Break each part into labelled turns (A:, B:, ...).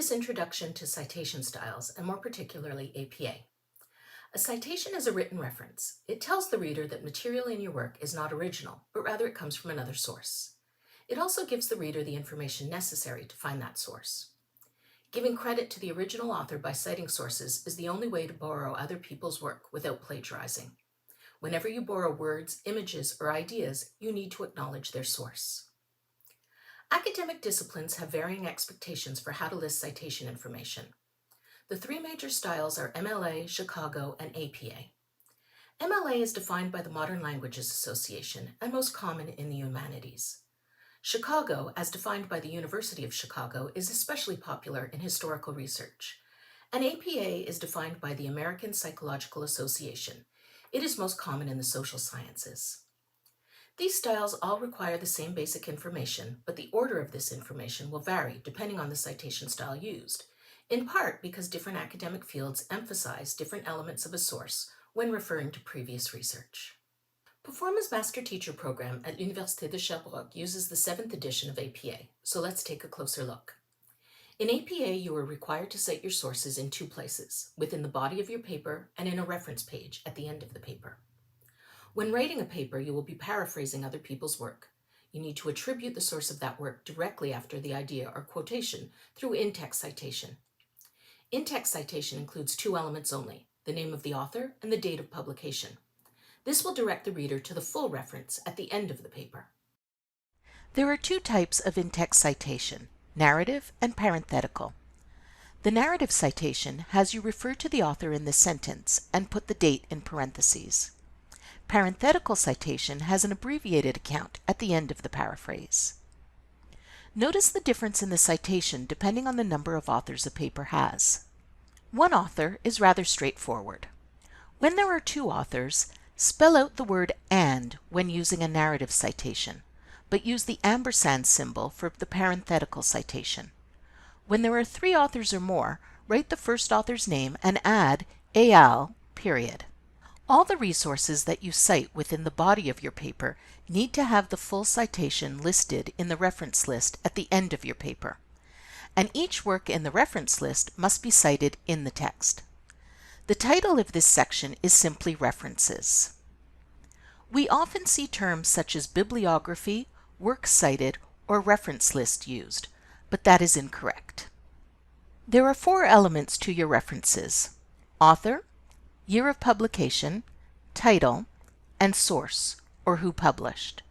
A: this introduction to citation styles, and more particularly APA. A citation is a written reference. It tells the reader that material in your work is not original, but rather it comes from another source. It also gives the reader the information necessary to find that source. Giving credit to the original author by citing sources is the only way to borrow other people's work without plagiarizing. Whenever you borrow words, images, or ideas, you need to acknowledge their source. Academic disciplines have varying expectations for how to list citation information. The three major styles are MLA, Chicago, and APA. MLA is defined by the Modern Languages Association and most common in the humanities. Chicago, as defined by the University of Chicago, is especially popular in historical research. And APA is defined by the American Psychological Association. It is most common in the social sciences. These styles all require the same basic information, but the order of this information will vary depending on the citation style used, in part because different academic fields emphasize different elements of a source when referring to previous research. Performa's Master Teacher program at Université de Sherbrooke uses the 7th edition of APA, so let's take a closer look. In APA, you are required to cite your sources in 2 places, within the body of your paper and in a reference page at the end of the paper. When writing a paper, you will be paraphrasing other people's work. You need to attribute the source of that work directly after the idea or quotation through in-text citation. In-text citation includes 2 elements only, the name of the author and the date of publication. This will direct the reader to the full reference at the end of the paper.
B: There are 2 types of in-text citation, narrative and parenthetical. The narrative citation has you refer to the author in the sentence and put the date in parentheses. Parenthetical citation has an abbreviated account at the end of the paraphrase. Notice the difference in the citation depending on the number of authors a paper has. One author is rather straightforward. When there are 2 authors, spell out the word "and" when using a narrative citation, but use the ampersand symbol for the parenthetical citation. When there are 3 authors or more, write the first author's name and add "al." period. All the resources that you cite within the body of your paper need to have the full citation listed in the reference list at the end of your paper, and each work in the reference list must be cited in the text. The title of this section is simply References. We often see terms such as bibliography, works cited, or reference list used, but that is incorrect. There are 4 elements to your references: author, year of publication, title, and source, or who published.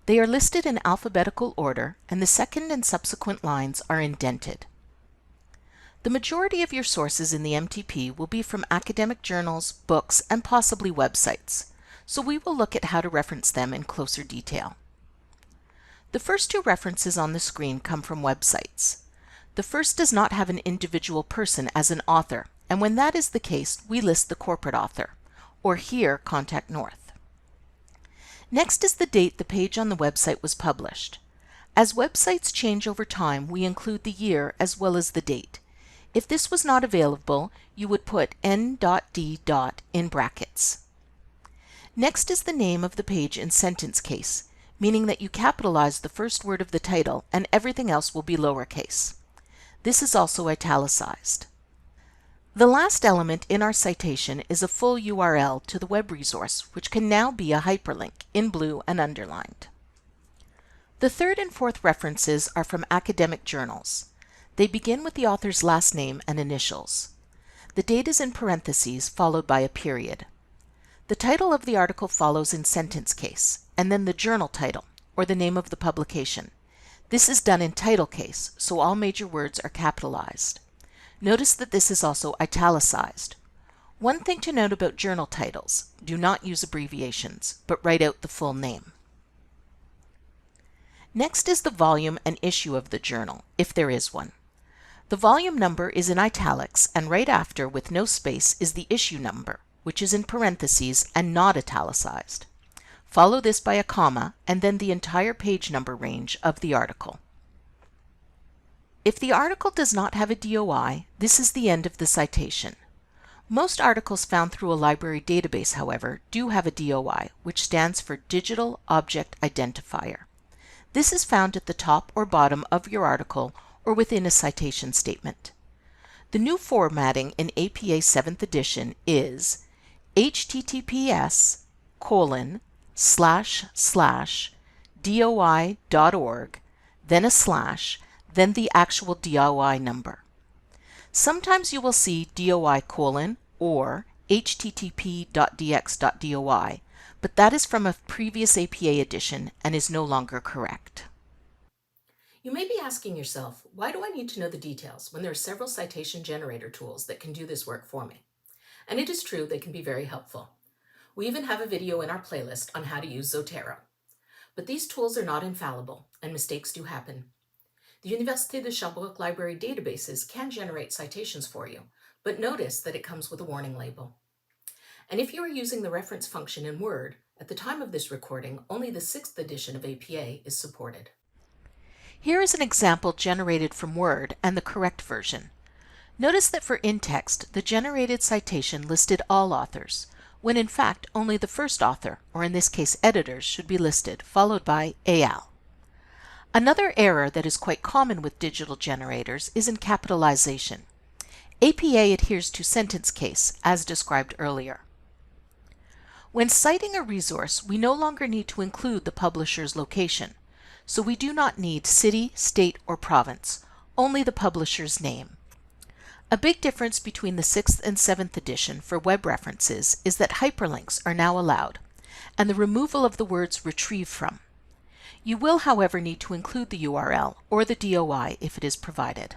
B: They are listed in alphabetical order, and the second and subsequent lines are indented. The majority of your sources in the MTP will be from academic journals, books, and possibly websites, so we will look at how to reference them in closer detail. The first 2 references on the screen come from websites. The first does not have an individual person as an author, and when that is the case, we list the corporate author, or here, Contact North. Next is the date the page on the website was published. As websites change over time, we include the year as well as the date. If this was not available, you would put N.D. in brackets. Next is the name of the page in sentence case, meaning that you capitalize the first word of the title and everything else will be lowercase. This is also italicized. The last element in our citation is a full URL to the web resource, which can now be a hyperlink in blue and underlined. The 3rd and 4th references are from academic journals. They begin with the author's last name and initials. The date is in parentheses followed by a period. The title of the article follows in sentence case, and then the journal title, or the name of the publication. This is done in title case, so all major words are capitalized. Notice that this is also italicized. One thing to note about journal titles: do not use abbreviations, but write out the full name. Next is the volume and issue of the journal, if there is one. The volume number is in italics, and right after, with no space, is the issue number, which is in parentheses and not italicized. Follow this by a comma, and then the entire page number range of the article. If the article does not have a DOI, this is the end of the citation. Most articles found through a library database, however, do have a DOI, which stands for Digital Object Identifier. This is found at the top or bottom of your article, or within a citation statement. The new formatting in APA 7th edition is https://doi.org, then a slash, then the actual DOI number. Sometimes you will see DOI: or http://dx.doi, but that is from a previous APA edition and is no longer correct.
A: You may be asking yourself, why do I need to know the details when there are several citation generator tools that can do this work for me? And it is true, they can be very helpful. We even have a video in our playlist on how to use Zotero. But these tools are not infallible, and mistakes do happen. The Université de Sherbrooke library databases can generate citations for you, but notice that it comes with a warning label. And if you are using the reference function in Word, at the time of this recording, only the 6th edition of APA is supported.
B: Here is an example generated from Word and the correct version. Notice that for in-text, the generated citation listed all authors, when in fact only the first author, or in this case editors, should be listed, followed by al. Another error that is quite common with digital generators is in capitalization. APA adheres to sentence case, as described earlier. When citing a resource, we no longer need to include the publisher's location, so we do not need city, state, or province, only the publisher's name. A big difference between the 6th and 7th edition for web references is that hyperlinks are now allowed, and the removal of the words retrieve from. You will, however, need to include the URL or the DOI if it is provided.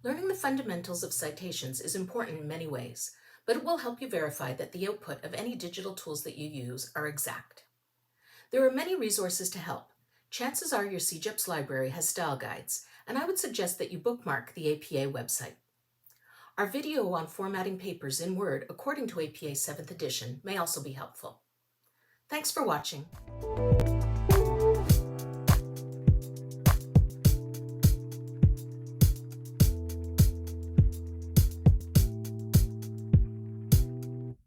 A: Learning the fundamentals of citations is important in many ways, but it will help you verify that the output of any digital tools that you use are exact. There are many resources to help. Chances are your CEGEP's library has style guides, and I would suggest that you bookmark the APA website. Our video on formatting papers in Word according to APA 7th edition may also be helpful. Thanks for watching.